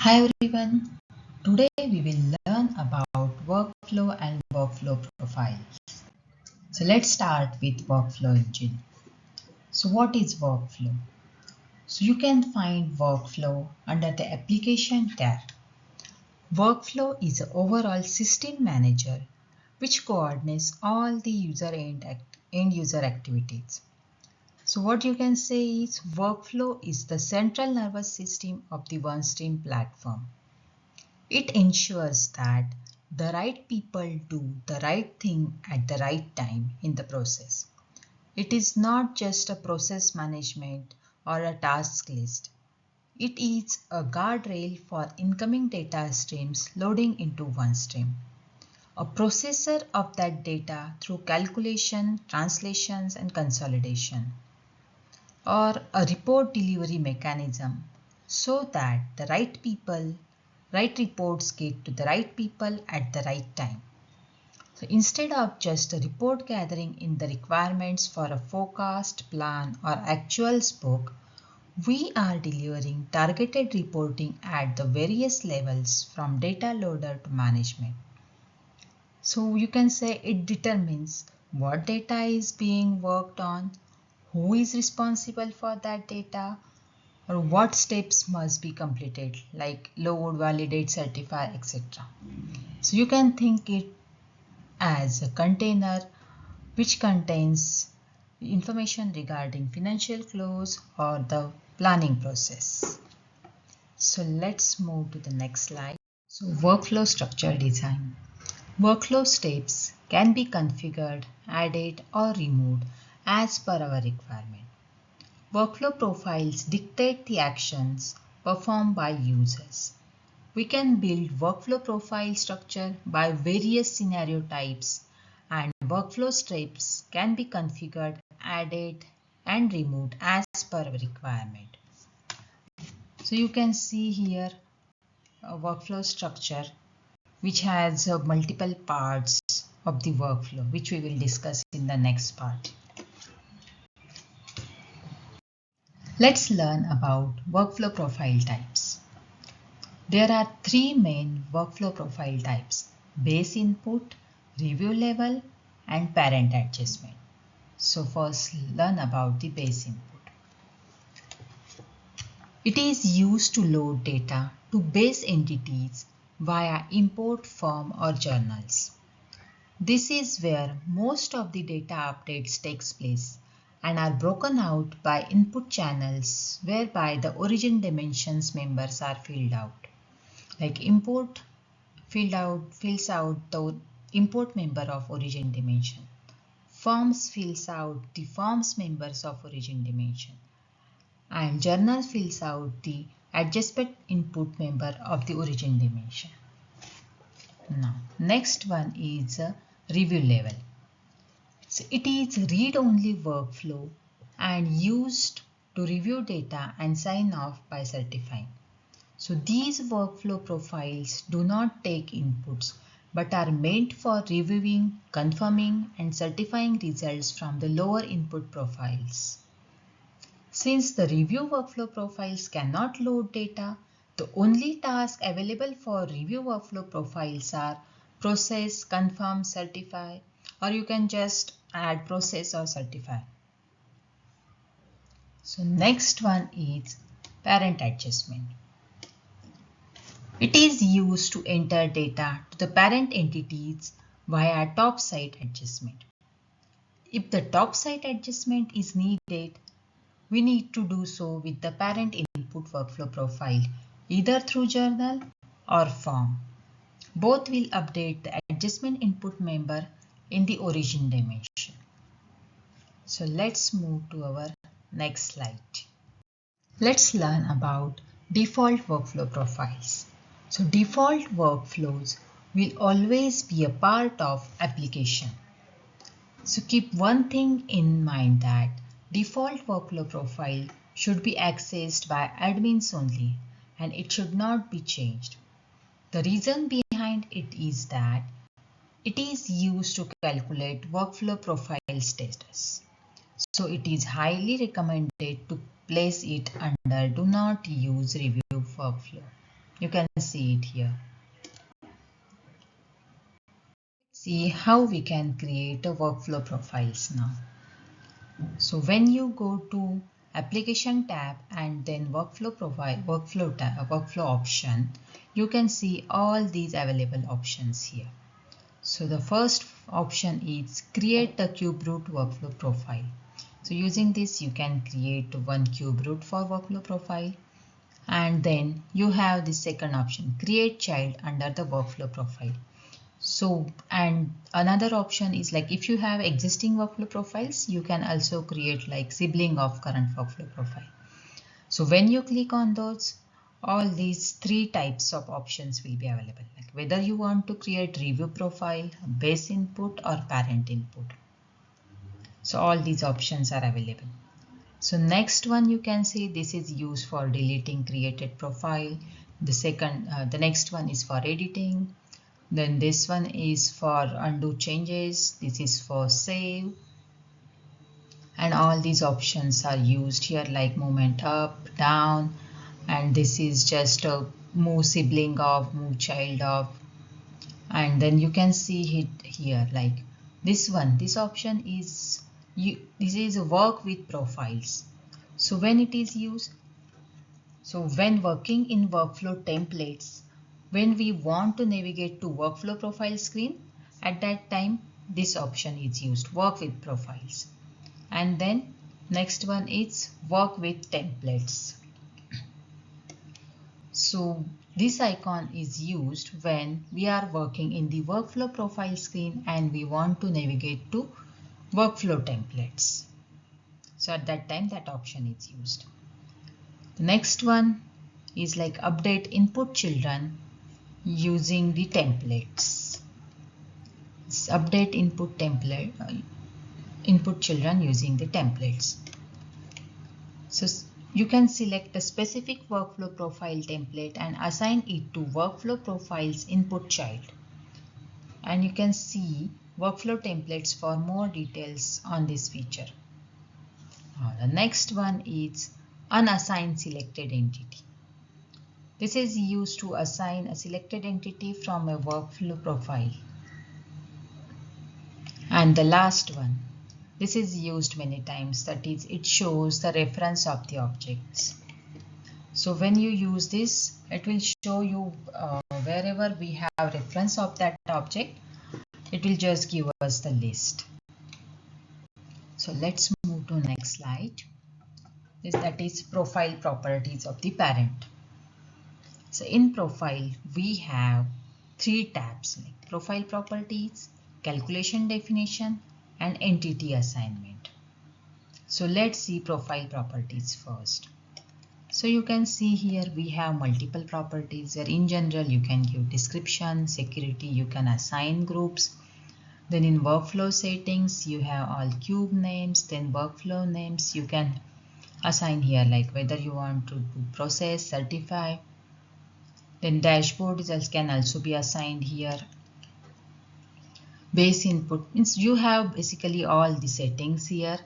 Hi everyone, today we will learn about workflow and workflow profiles. So let's start with workflow engine. So what is workflow? So you can find workflow under the application tab. Workflow is an overall system manager which coordinates all the end user activities. So what you can say is workflow is the central nervous system of the OneStream platform. It ensures that the right people do the right thing at the right time in the process. It is not just a process management or a task list. It is a guardrail for incoming data streams loading into OneStream. A processor of that data through calculation, translations, and consolidation. Or a report delivery mechanism so that the right reports get to the right people at the right time. So instead of just a report gathering in the requirements for a forecast, plan or actual spoke, we are delivering targeted reporting at the various levels from data loader to management. So you can say it determines what data is being worked on, who is responsible for that data, or what steps must be completed like load, validate, certify, etc. So you can think it as a container which contains information regarding financial close or the planning process. So let's move to the next slide. So workflow structure design. Workflow steps can be configured, added or removed as per our requirement. Workflow profiles dictate the actions performed by users. We can build workflow profile structure by various scenario types, and workflow steps can be configured, added and removed as per our requirement. So you can see here a workflow structure which has multiple parts of the workflow, which we will discuss in the next part. Let's learn about workflow profile types. There are three main workflow profile types: base input, review level, and parent adjustment. So first learn about the base input. It is used to load data to base entities via import form or journals. This is where most of the data updates takes place and are broken out by input channels whereby the origin dimensions members are filled out. Like import fills out the import member of origin dimension. Forms fills out the forms members of origin dimension. And journal fills out the adjustment input member of the origin dimension. Now, next one is review level. So it is read-only workflow and used to review data and sign off by certifying. So these workflow profiles do not take inputs but are meant for reviewing, confirming and certifying results from the lower input profiles. Since the review workflow profiles cannot load data, the only tasks available for review workflow profiles are process, confirm, certify, or you can just add process or certify. So next one is parent adjustment. It is used to enter data to the parent entities via top-side adjustment. If the top-side adjustment is needed, we need to do so with the parent input workflow profile, either through journal or form. Both will update the adjustment input member in the origin dimension. So let's move to our next slide. Let's learn about default workflow profiles. So default workflows will always be a part of application. So keep one thing in mind, that default workflow profile should be accessed by admins only and it should not be changed. The reason behind it is that it is used to calculate workflow profile status. So it is highly recommended to place it under do not use review workflow. You can see it here. See how we can create a workflow profiles now. So when you go to application tab and then workflow option, you can see all these available options here. So the first option is create a cube root workflow profile. So using this you can create one cube root for workflow profile, and then you have the second option, create child under the workflow profile. So, and another option is like if you have existing workflow profiles, you can also create like sibling of current workflow profile. So when you click on those, all these three types of options will be available, like whether you want to create review profile, base input or parent input. So all these options are available. So next one you can see this is used for deleting created profile. The next one is for editing. Then this one is for undo changes. This is for save. And all these options are used here like movement up, down. And this is just a move sibling of, move child of. And then you can see it here like this one. This option is, this is a work with profiles. So when it is used, so when working in workflow templates, when we want to navigate to workflow profile screen, at that time this option is used, work with profiles. And then next one is work with templates. So this icon is used when we are working in the workflow profile screen and we want to navigate to workflow templates. So at that time that option is used. The next one is like update input children using the templates. It's update input children using the templates. So you can select a specific workflow profile template and assign it to workflow profiles input child. And you can see workflow templates for more details on this feature. The next one is unassigned selected entity. This is used to assign a selected entity from a workflow profile. And the last one, this is used many times, that is, it shows the reference of the objects. So when you use this, it will show you wherever we have reference of that object, it will just give us the list. So let's move to next slide. That is profile properties of the parent. So in profile, we have three tabs like profile properties, calculation definition, and entity assignment. So let's see profile properties first. So you can see here we have multiple properties where in general you can give description, security, you can assign groups. Then in workflow settings, you have all cube names, then workflow names you can assign here like whether you want to do process, certify. Then dashboard can also be assigned here. Base input means you have basically all the settings here,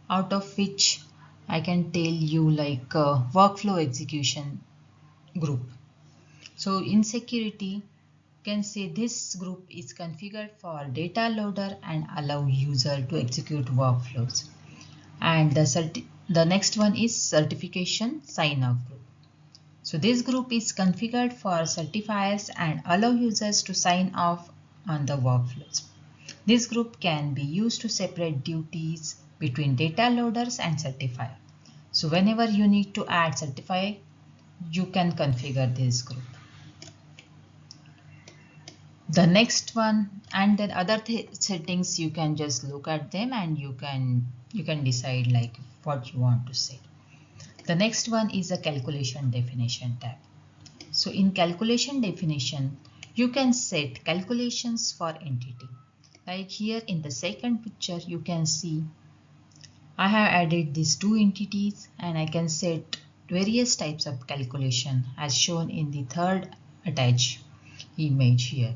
out of which I can tell you like workflow execution group. So in security, you can say this group is configured for data loader and allow user to execute workflows. And the next one is certification sign off group. So this group is configured for certifiers and allow users to sign off on the workflows. This group can be used to separate duties between data loaders and certifier. So whenever you need to add certifier, you can configure this group. The next one, and then other settings, you can just look at them and you can decide like what you want to say. The next one is a calculation definition tab. So in calculation definition, you can set calculations for entity. Like here in the second picture, you can see I have added these two entities and I can set various types of calculation as shown in the third attached image here.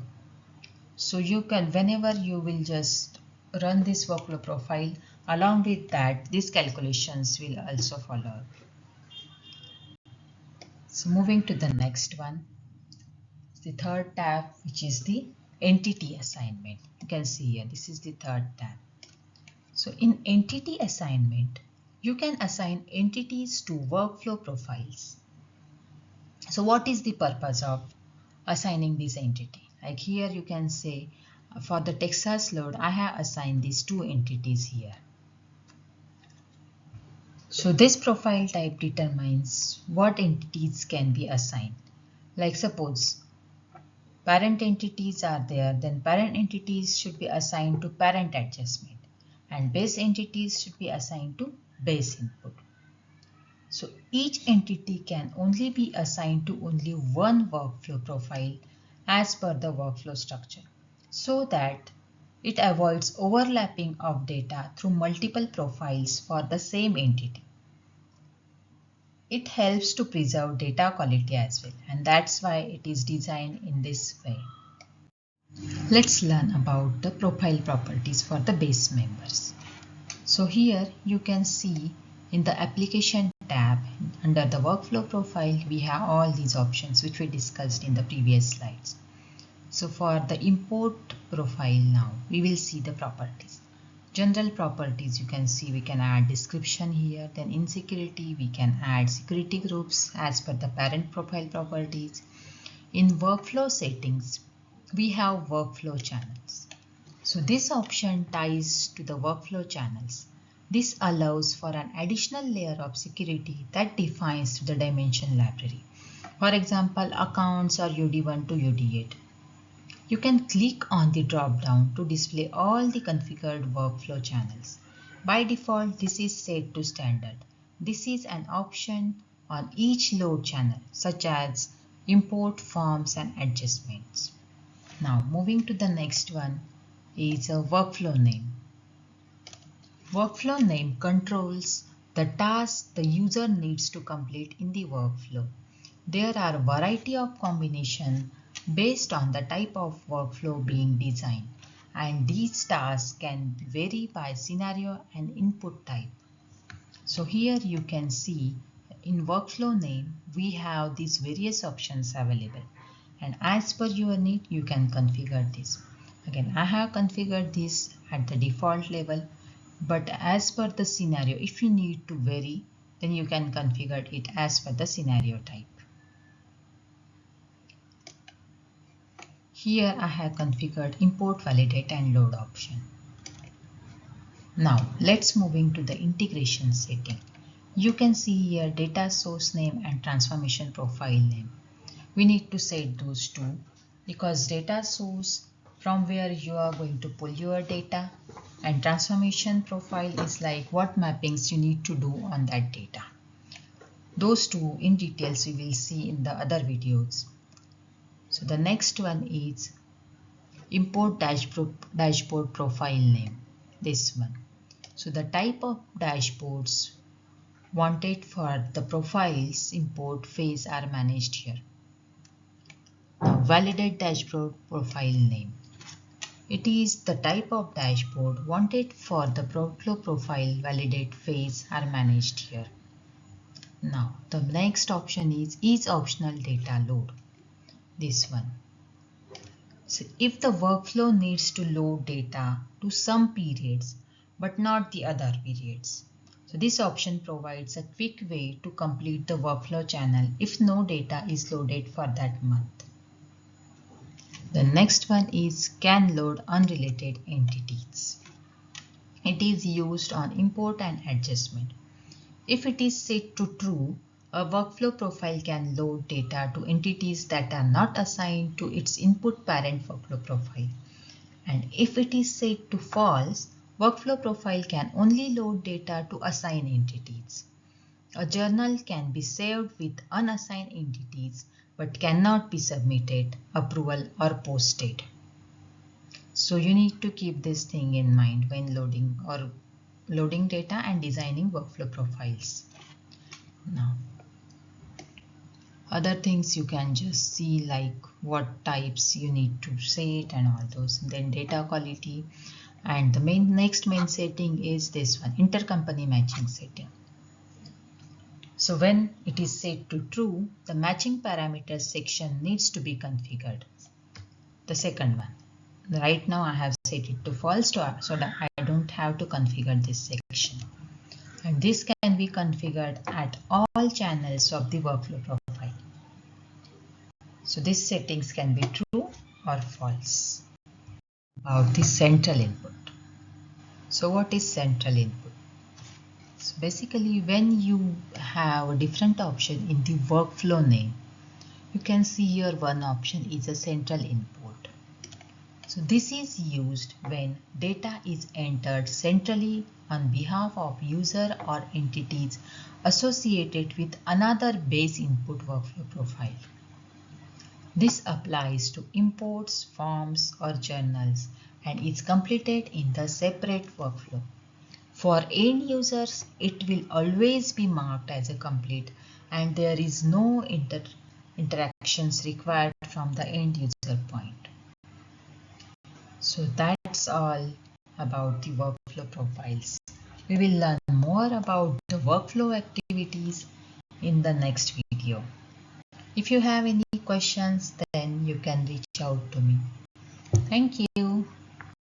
So you can, whenever you will just run this workflow profile, along with that, these calculations will also follow. So moving to the next one, the third tab, which is the entity assignment. You can see here, this is the third tab. So in entity assignment, you can assign entities to workflow profiles. So what is the purpose of assigning this entity? Like here you can say for the Texas load, I have assigned these two entities here. So this profile type determines what entities can be assigned. Like suppose parent entities are there, then parent entities should be assigned to parent adjustment and base entities should be assigned to base input. So each entity can only be assigned to only one workflow profile as per the workflow structure, so that it avoids overlapping of data through multiple profiles for the same entity. It helps to preserve data quality as well, and that's why it is designed in this way. Let's learn about the profile properties for the base members. So here you can see in the application tab under the workflow profile, we have all these options which we discussed in the previous slides. So for the import profile now, we will see the properties. General properties, you can see we can add description here. Then in security, we can add security groups as per the parent profile properties. In workflow settings, we have workflow channels. So this option ties to the workflow channels. This allows for an additional layer of security that defines the dimension library. For example, accounts or UD1 to UD8. You can click on the drop-down to display all the configured workflow channels. By default, this is set to standard. This is an option on each load channel, such as import forms and adjustments. Now, moving to the next one is a workflow name. Workflow name controls the task the user needs to complete in the workflow. There are a variety of combinations based on the type of workflow being designed, and these tasks can vary by scenario and input type. So here you can see in workflow name we have these various options available, and as per your need you can configure this. Again, I have configured this at the default level, but as per the scenario, if you need to vary, then you can configure it as per the scenario type. Here I have configured import, validate and load option. Now let's move into the integration setting. You can see here data source name and transformation profile name. We need to set those two because data source from where you are going to pull your data, and transformation profile is like what mappings you need to do on that data. Those two in details we will see in the other videos. So the next one is import dashboard profile name, this one. So the type of dashboards wanted for the profiles import phase are managed here. Now validate dashboard profile name. It is the type of dashboard wanted for the workflow profile validate phase are managed here. Now the next option is optional data load, this one. So if the workflow needs to load data to some periods but not the other periods. So this option provides a quick way to complete the workflow channel if no data is loaded for that month. The next one is can load unrelated entities. It is used on import and adjustment. If it is set to true, a workflow profile can load data to entities that are not assigned to its input parent workflow profile. And if it is set to false, workflow profile can only load data to assigned entities. A journal can be saved with unassigned entities but cannot be submitted, approval or posted. So you need to keep this thing in mind when loading data and designing workflow profiles. Now, other things you can just see like what types you need to set and all those. Then data quality, and the next main setting is this one, intercompany matching setting. So when it is set to true, the matching parameters section needs to be configured. The second one. Right now I have set it to false so that I don't have to configure this section. And this can be configured at all channels of the workflow profile. So these settings can be true or false. About the central input. So what is central input? So basically when you have a different option in the workflow name, you can see here one option is a central input. So this is used when data is entered centrally on behalf of user or entities associated with another base input workflow profile. This applies to imports, forms or journals and is completed in the separate workflow. For end users, it will always be marked as a complete and there is no interactions required from the end user point. So that's all about the workflow profiles. We will learn more about the workflow activities in the next video. If you have any questions, then you can reach out to me. Thank you.